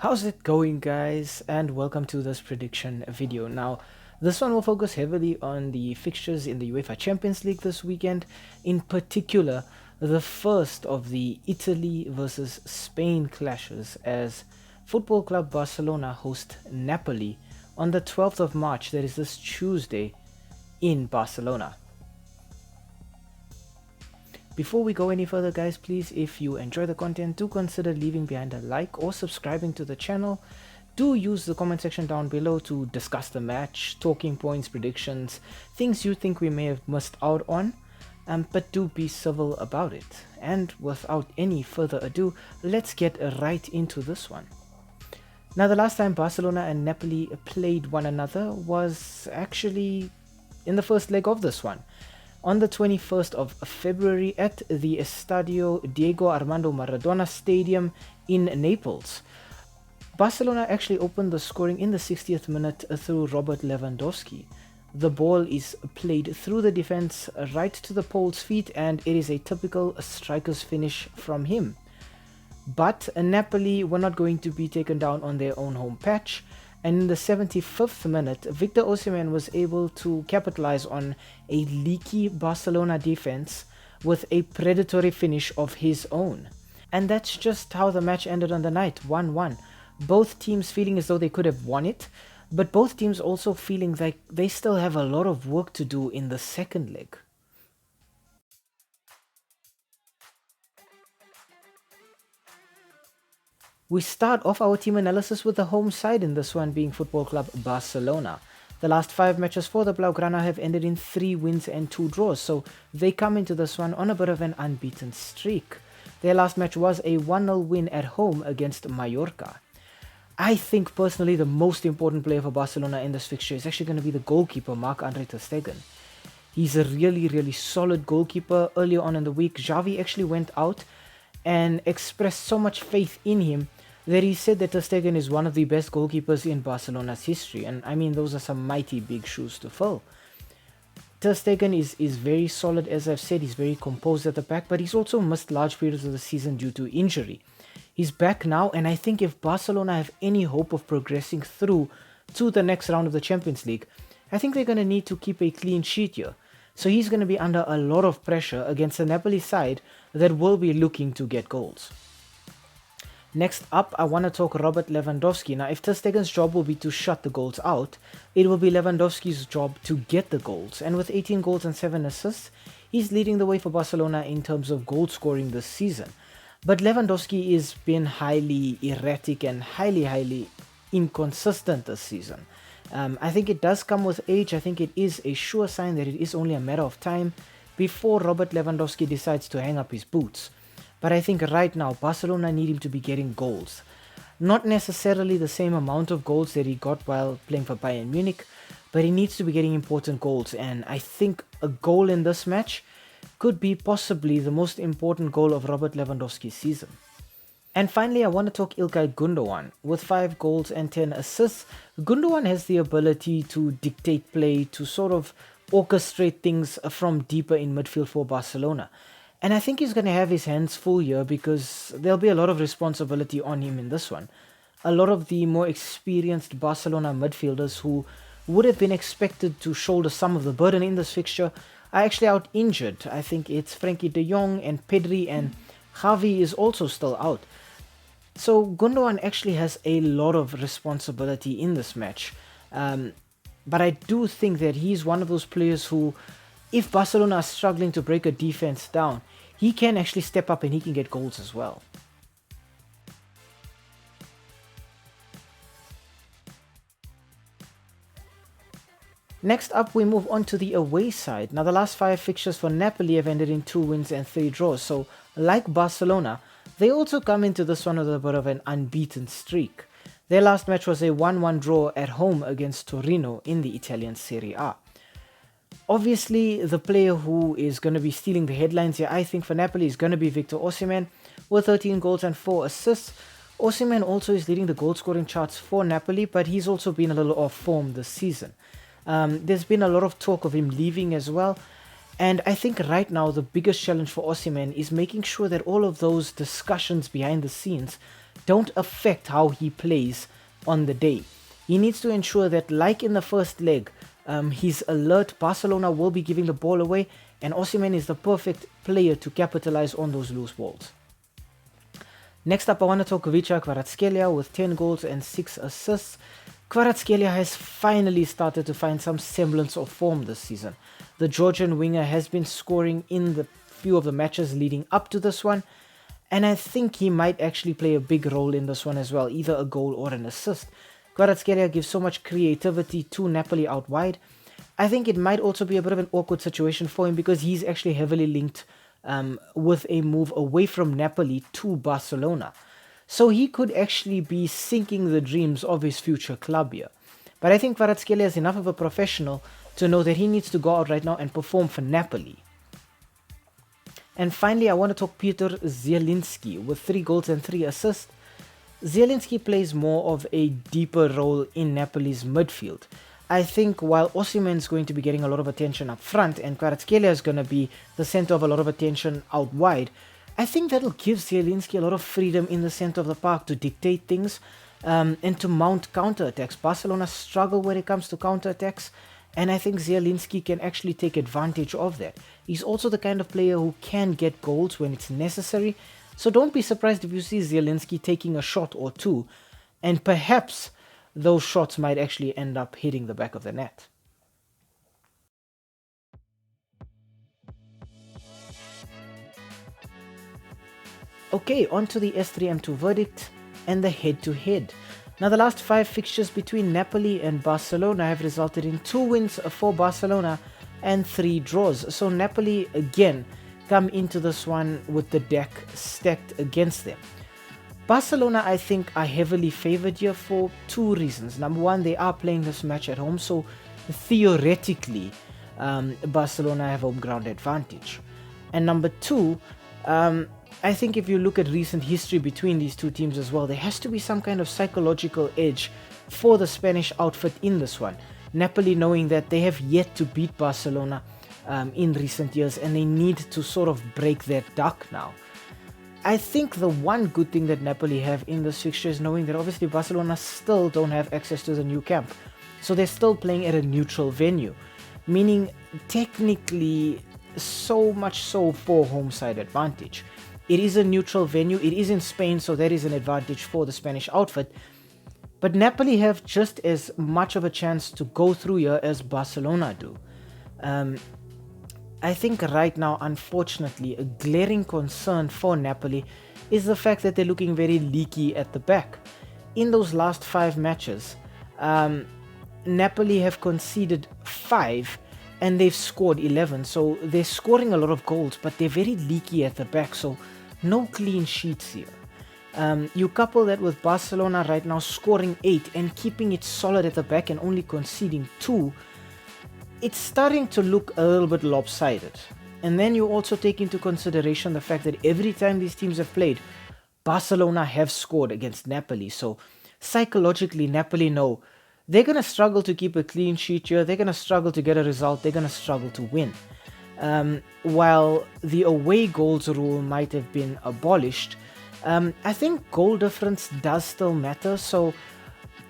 How's it going, guys, and welcome to this prediction video. Now, this one will focus heavily on the fixtures in the UEFA Champions League this weekend, in particular the first of the Italy versus Spain clashes as Football Club Barcelona host Napoli on the 12th of March, that is this Tuesday, in Barcelona. Before we go any further, guys, please, if you enjoy the content, do consider leaving behind a like or subscribing to the channel. Do use the comment section down below to discuss the match, talking points, predictions, things you think we may have missed out on, but do be civil about it. And without any further ado, let's get right into this one. Now, the last time Barcelona and Napoli played one another was actually in the first leg of this one, on the 21st of February at the Estadio Diego Armando Maradona Stadium in Naples. Barcelona actually opened the scoring in the 60th minute through Robert Lewandowski. The ball is played through the defense right to the pole's feet, and it is a typical striker's finish from him. But Napoli were not going to be taken down on their own home patch, and in the 75th minute, Victor Osimhen was able to capitalize on a leaky Barcelona defense with a predatory finish of his own. And that's just how the match ended on the night, 1-1. Both teams feeling as though they could have won it, but both teams also feeling like they still have a lot of work to do in the second leg. We start off our team analysis with the home side in this one being Football Club Barcelona. The last 5 matches for the Balugrana have ended in 3 wins and 2 draws, so they come into this one on a bit of an unbeaten streak. Their last match was a 1-0 win at home against Mallorca. I think personally the most important player for Barcelona in this fixture is actually going to be the goalkeeper, Marc-Andre ter Stegen. He's a really solid goalkeeper. Earlier on in the week, Xavi actually went out and expressed so much faith in him that he said that ter Stegen is one of the best goalkeepers in Barcelona's history, and I mean those are some mighty big shoes to fill. Ter Stegen is very solid, as I've said. He's very composed at the back, but he's also missed large periods of the season due to injury. He's back now, and I think if Barcelona have any hope of progressing through to the next round of the Champions League, I think they're going to need to keep a clean sheet here. So he's going to be under a lot of pressure against the Napoli side that will be looking to get goals. Next up, I want to talk Robert Lewandowski. Now, if ter Stegen's job will be to shut the goals out, it will be Lewandowski's job to get the goals. And with 18 goals and 7 assists, he's leading the way for Barcelona in terms of goal scoring this season. But Lewandowski has been highly erratic and highly inconsistent this season. I think it does come with age. I think it is a sure sign that it is only a matter of time before Robert Lewandowski decides to hang up his boots. But I think right now, Barcelona need him to be getting goals. Not necessarily the same amount of goals that he got while playing for Bayern Munich, but he needs to be getting important goals. And I think a goal in this match could be possibly the most important goal of Robert Lewandowski's season. And finally, I want to talk Ilkay Gundogan. With 5 goals and 10 assists, Gundogan has the ability to dictate play, to sort of orchestrate things from deeper in midfield for Barcelona. And I think he's going to have his hands full here because there'll be a lot of responsibility on him in this one. A lot of the more experienced Barcelona midfielders who would have been expected to shoulder some of the burden in this fixture are actually out injured. I think it's Frenkie de Jong and Pedri, and Xavi is also still out. So Gundogan actually has a lot of responsibility in this match. But I do think that he's one of those players who, if Barcelona are struggling to break a defense down, he can actually step up and he can get goals as well. Next up, we move on to the away side. Now, the last 5 fixtures for Napoli have ended in 2 wins and 3 draws. So, like Barcelona, they also come into this one with a bit of an unbeaten streak. Their last match was a 1-1 draw at home against Torino in the Italian Serie A. Obviously, the player who is going to be stealing the headlines here, I think, for Napoli is going to be Victor Osimhen with 13 goals and 4 assists. Osimhen also is leading the goal scoring charts for Napoli, but he's also been a little off form this season. There's been a lot of talk of him leaving as well, and I think right now the biggest challenge for Osimhen is making sure that all of those discussions behind the scenes don't affect how he plays on the day. He needs to ensure that, like in the first leg, he's alert. Barcelona will be giving the ball away, and Osimhen is the perfect player to capitalize on those loose balls. Next up, I want to talk Vicha Kvaratskhelia with 10 goals and 6 assists. Kvaratskhelia has finally started to find some semblance of form this season. The Georgian winger has been scoring in the few of the matches leading up to this one, and I think he might actually play a big role in this one as well, either a goal or an assist. Kvaratskhelia gives so much creativity to Napoli out wide. I think it might also be a bit of an awkward situation for him because he's actually heavily linked with a move away from Napoli to Barcelona. So he could actually be sinking the dreams of his future club here. But I think Kvaratskhelia is enough of a professional to know that he needs to go out right now and perform for Napoli. And finally, I want to talk Piotr Zielinski with 3 goals and 3 assists. Zielinski plays more of a deeper role in Napoli's midfield. I think while Osimhen is going to be getting a lot of attention up front and Kvaratskhelia is going to be the center of a lot of attention out wide, I think that'll give Zielinski a lot of freedom in the center of the park to dictate things and to mount counterattacks. Barcelona struggle when it comes to counterattacks, and I think Zielinski can actually take advantage of that. He's also the kind of player who can get goals when it's necessary, so don't be surprised if you see Zielinski taking a shot or two, and perhaps those shots might actually end up hitting the back of the net. Okay, on to the S3M2 verdict and the head-to-head. Now, the last 5 fixtures between Napoli and Barcelona have resulted in 2 wins for Barcelona and 3 draws. So Napoli again come into this one with the deck stacked against them. Barcelona, I think, are heavily favored here for 2 reasons. Number one, they are playing this match at home, so theoretically, Barcelona have home ground advantage. And number 2, I think if you look at recent history between these 2 teams as well, there has to be some kind of psychological edge for the Spanish outfit in this one. Napoli knowing that they have yet to beat Barcelona in recent years, and they need to sort of break that duck now. I think the one good thing that Napoli have in this fixture is knowing that obviously Barcelona still don't have access to the new camp. So they're still playing at a neutral venue, meaning technically so much so for home side advantage. It is a neutral venue, it is in Spain, so that is an advantage for the Spanish outfit. But Napoli have just as much of a chance to go through here as Barcelona do. I think right now, unfortunately, a glaring concern for Napoli is the fact that they're looking very leaky at the back. In those last 5 matches, Napoli have conceded 5 and they've scored 11. So they're scoring a lot of goals, but they're very leaky at the back. So no clean sheets here. You couple that with Barcelona right now scoring 8 and keeping it solid at the back and only conceding 2. It's starting to look a little bit lopsided. And then you also take into consideration the fact that every time these teams have played, Barcelona have scored against Napoli. So psychologically, Napoli know they're going to struggle to keep a clean sheet here. They're going to struggle to get a result. They're going to struggle to win. While the away goals rule might have been abolished, I think goal difference does still matter. So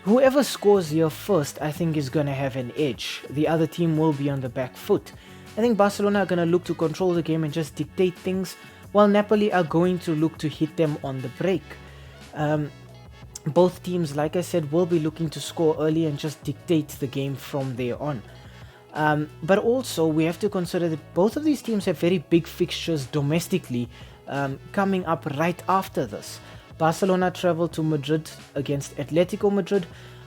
whoever scores here first, I think, is going to have an edge. The other team will be on the back foot. I think Barcelona are going to look to control the game and just dictate things, while Napoli are going to look to hit them on the break. Both teams, like I said, will be looking to score early and just dictate the game from there on. But also, we have to consider that both of these teams have very big fixtures domestically coming up right after this. Barcelona travel to Madrid against Atletico Madrid,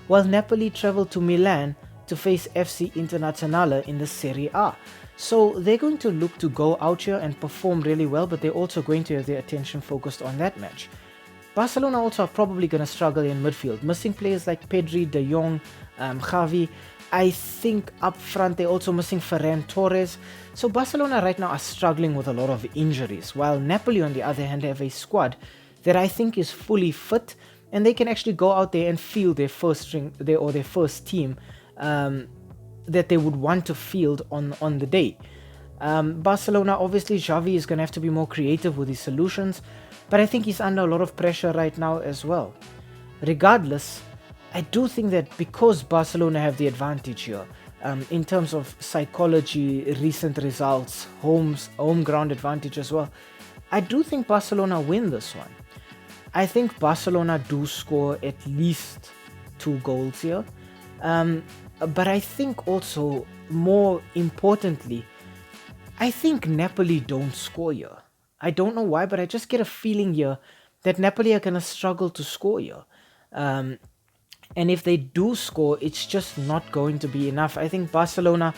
while Napoli travel to Milan to face FC Internazionale in the Serie A. So they're going to look to go out here and perform really well, but they're also going to have their attention focused on that match. Barcelona also are probably going to struggle in midfield, missing players like Pedri, De Jong, Xavi. I think up front they're also missing Ferran Torres. So Barcelona right now are struggling with a lot of injuries, while Napoli on the other hand have a squad that I think is fully fit, and they can actually go out there and field their first string, their first team that they would want to field on the day. Barcelona, obviously, Xavi is going to have to be more creative with his solutions. but I think he's under a lot of pressure right now as well. Regardless, I do think that because Barcelona have the advantage here, in terms of psychology, recent results, home ground advantage as well, I do think Barcelona win this one. I think Barcelona do score at least 2 goals here. But I think also, more importantly, I think Napoli don't score here. I don't know why, but I just get a feeling here that Napoli are going to struggle to score here. And if they do score, it's just not going to be enough. I think Barcelona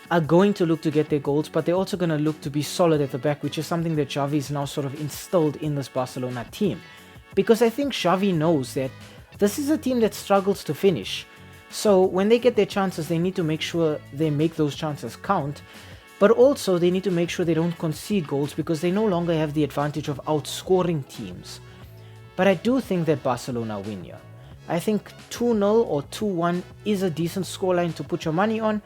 are going to look to get their goals, but they're also going to look to be solid at the back, which is something that Xavi is now sort of instilled in this Barcelona team. Because I think Xavi knows that this is a team that struggles to finish. So when they get their chances, they need to make sure they make those chances count. But also they need to make sure they don't concede goals, because they no longer have the advantage of outscoring teams. But I do think that Barcelona win here. I think 2-0 or 2-1 is a decent scoreline to put your money on.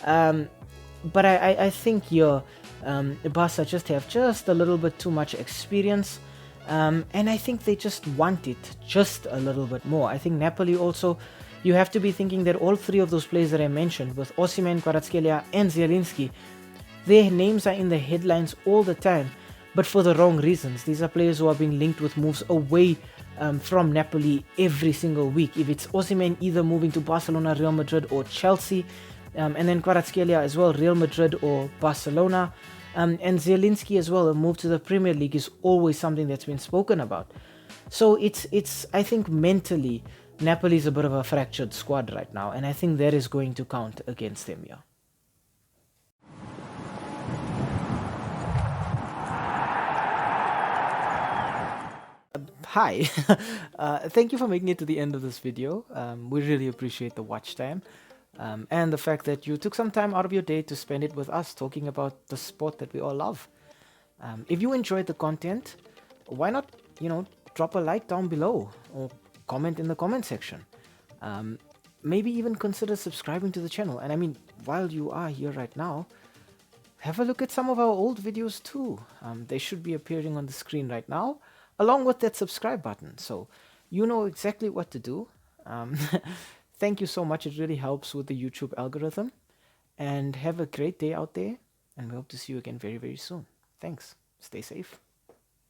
But I think here Barca just have just a little bit too much experience. And I think they just want it just a little bit more. I think Napoli also, you have to be thinking that all 3 of those players that I mentioned, with Osimhen, Kvaratskhelia and Zielinski, their names are in the headlines all the time, but for the wrong reasons. These are players who are being linked with moves away from Napoli every single week. If it's Osimhen either moving to Barcelona, Real Madrid or Chelsea, and then Kvaratskhelia as well, Real Madrid or Barcelona, and Zielinski as well, a move to the Premier League is always something that's been spoken about. So it's I think mentally Napoli is a bit of a fractured squad right now, and I think that is going to count against them here. Hi, thank you for making it to the end of this video. We really appreciate the watch time, and the fact that you took some time out of your day to spend it with us talking about the sport that we all love. If you enjoyed the content, why not, drop a like down below or comment in the comment section. Maybe even consider subscribing to the channel. And I mean, while you are here right now, have a look at some of our old videos too. They should be appearing on the screen right now, along with that subscribe button. So you know exactly what to do. Thank you so much. It really helps with the YouTube algorithm. And have a great day out there. And we hope to see you again very, very soon. Thanks. Stay safe.